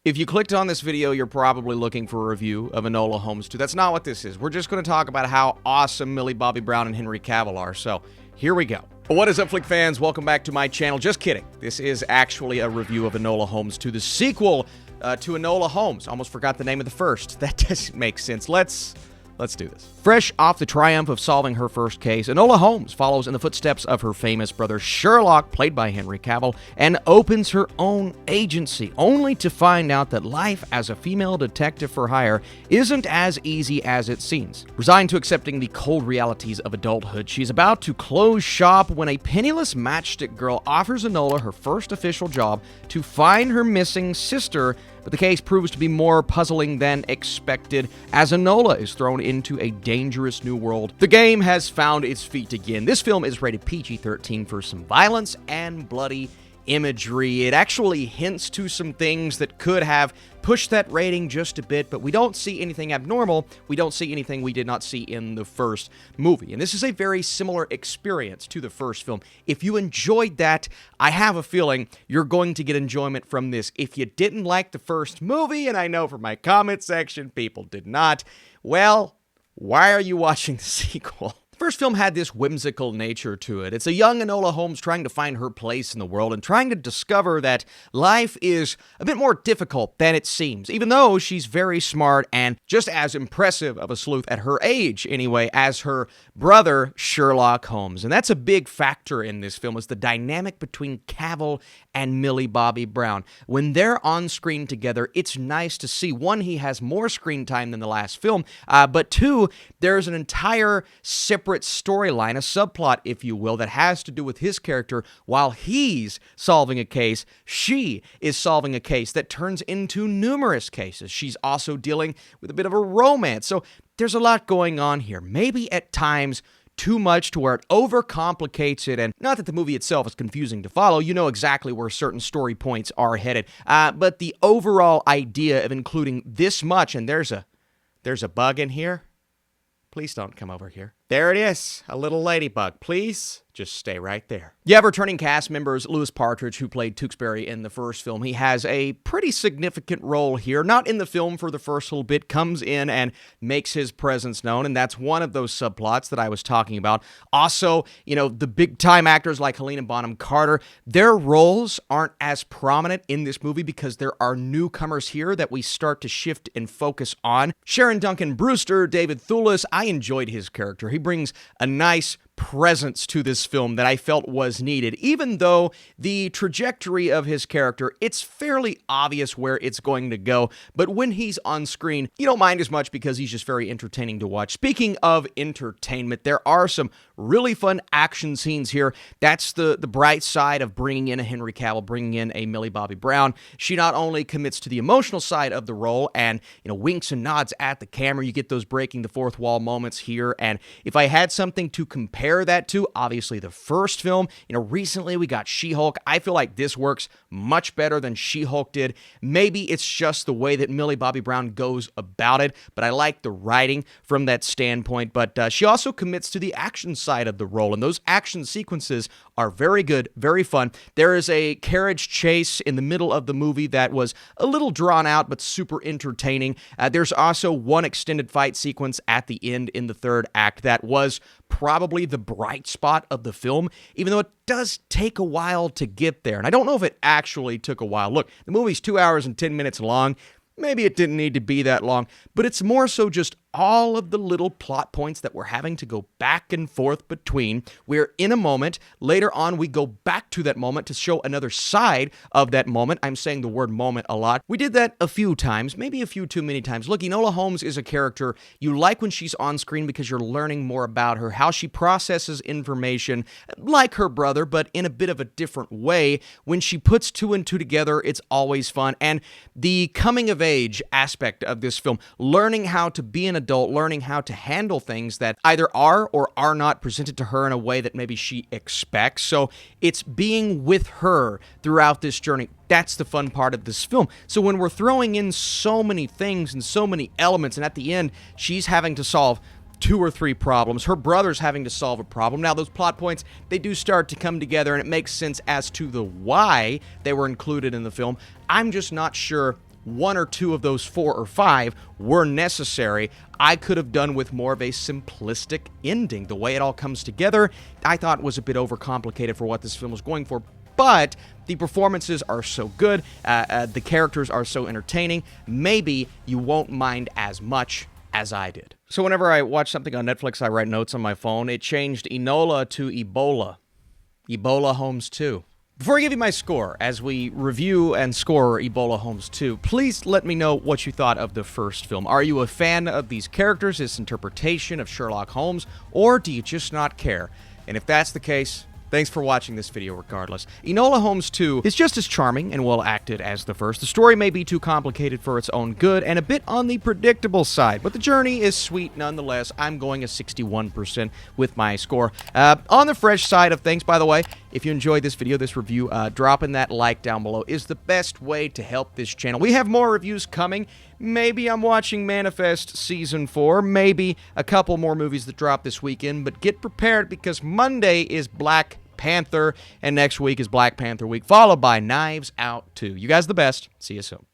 If you clicked on this video, you're probably looking for a review of Enola Holmes 2. That's not what this is. We're just going to talk about how awesome Millie Bobby Brown and Henry Cavill are. So here we go. What is up, Flick fans? Welcome back to my channel. Just kidding. This is actually a review of Enola Holmes 2, the sequel to Enola Holmes. Almost forgot the name of the first. That doesn't make sense. Let's do this. Fresh off the triumph of solving her first case, Enola Holmes follows in the footsteps of her famous brother Sherlock, played by Henry Cavill, and opens her own agency, only to find out that life as a female detective for hire isn't as easy as it seems. Resigned to accepting the cold realities of adulthood, she's about to close shop when a penniless matchstick girl offers Enola her first official job to find her missing sister, but the case proves to be more puzzling than expected as Enola is thrown into a dangerous new world. The game has found its feet again. This film is rated PG-13 for some violence and bloody imagery. It actually hints to some things that could have pushed that rating just a bit, but we don't see anything abnormal. We don't see anything we did not see in the first movie. And this is a very similar experience to the first film. If you enjoyed that, I have a feeling you're going to get enjoyment from this. If you didn't like the first movie, and I know from my comment section people did not, well, why are you watching the sequel? The first film had this whimsical nature to it. It's a young Enola Holmes trying to find her place in the world and trying to discover that life is a bit more difficult than it seems, even though she's very smart and just as impressive of a sleuth at her age, anyway, as her brother, Sherlock Holmes. And that's a big factor in this film, is the dynamic between Cavill and Millie Bobby Brown. When they're on screen together, it's nice to see. One, he has more screen time than the last film, but two, there's an entire separate storyline, a subplot, if you will, that has to do with his character. While he's solving a case, she is solving a case that turns into numerous cases. She's also dealing with a bit of a romance. So there's a lot going on here. Maybe at times too much to where it overcomplicates it, and not that the movie itself is confusing to follow. You know exactly where certain story points are headed, but the overall idea of including this much, and there's a bug in here. Please don't come over here. There it is, a little ladybug. Please just stay right there. You have returning cast members Louis Partridge, who played Tewksbury in the first film. He has a pretty significant role here, not in the film for the first little bit, comes in and makes his presence known, and that's one of those subplots that I was talking about. Also, you know, the big-time actors like Helena Bonham Carter, their roles aren't as prominent in this movie because there are newcomers here that we start to shift and focus on. Sharon Duncan Brewster, David Thewlis, I enjoyed his character. He brings a nice presence to this film that I felt was needed, even though the trajectory of his character, it's fairly obvious where it's going to go, but when he's on screen, you don't mind as much because he's just very entertaining to watch. Speaking of entertainment, there are some really fun action scenes here. That's the bright side of bringing in a Henry Cavill, bringing in a Millie Bobby Brown. She not only commits to the emotional side of the role and, you know, winks and nods at the camera. You get those breaking the fourth wall moments here, and if I had something to compare that to, obviously the first film, you know, recently we got She-Hulk. I feel like this works much better than She-Hulk did. Maybe it's just the way that Millie Bobby Brown goes about it, but I like the writing from that standpoint. But she also commits to the action side of the role, and those action sequences are very good, very fun. There is a carriage chase in the middle of the movie that was a little drawn out, but super entertaining. There's also one extended fight sequence at the end in the third act that was probably the bright spot of the film, even though it does take a while to get there. And I don't know if it actually took a while. Look, the movie's 2 hours and 10 minutes long. Maybe it didn't need to be that long, but it's more so just all of the little plot points that we're having to go back and forth between. We're in a moment. Later on, we go back to that moment to show another side of that moment. I'm saying the word moment a lot. We did that a few times, maybe a few too many times. Look, Enola Holmes is a character you like when she's on screen because you're learning more about her, how she processes information, like her brother, but in a bit of a different way. When she puts two and two together, it's always fun. And the coming of age aspect of this film, learning how to be an adult, learning how to handle things that either are or are not presented to her in a way that maybe she expects. So it's being with her throughout this journey. That's the fun part of this film. So when we're throwing in so many things and so many elements, and at the end, she's having to solve 2 or 3 problems. Her brother's having to solve a problem. Now, those plot points, they do start to come together, and it makes sense as to the why they were included in the film. I'm just not sure one or two of those 4 or 5 were necessary. I could have done with more of a simplistic ending. The way it all comes together, I thought was a bit overcomplicated for what this film was going for. But the performances are so good, the characters are so entertaining, maybe you won't mind as much as I did. So whenever I watch something on Netflix, I write notes on my phone. It changed Enola to Ebola. Enola Holmes 2. Before I give you my score, as we review and score Enola Holmes 2, please let me know what you thought of the first film. Are you a fan of these characters, this interpretation of Sherlock Holmes, or do you just not care? And if that's the case, thanks for watching this video regardless. Enola Holmes 2 is just as charming and well acted as the first. The story may be too complicated for its own good and a bit on the predictable side, but the journey is sweet nonetheless. I'm going a 61% with my score. On the fresh side of things, by the way, if you enjoyed this video, this review, dropping that like down below is the best way to help this channel. We have more reviews coming. Maybe I'm watching Manifest Season 4, maybe a couple more movies that drop this weekend, but get prepared because Monday is Black Panther, and next week is Black Panther week, followed by Knives Out 2. You guys are the best. See you soon.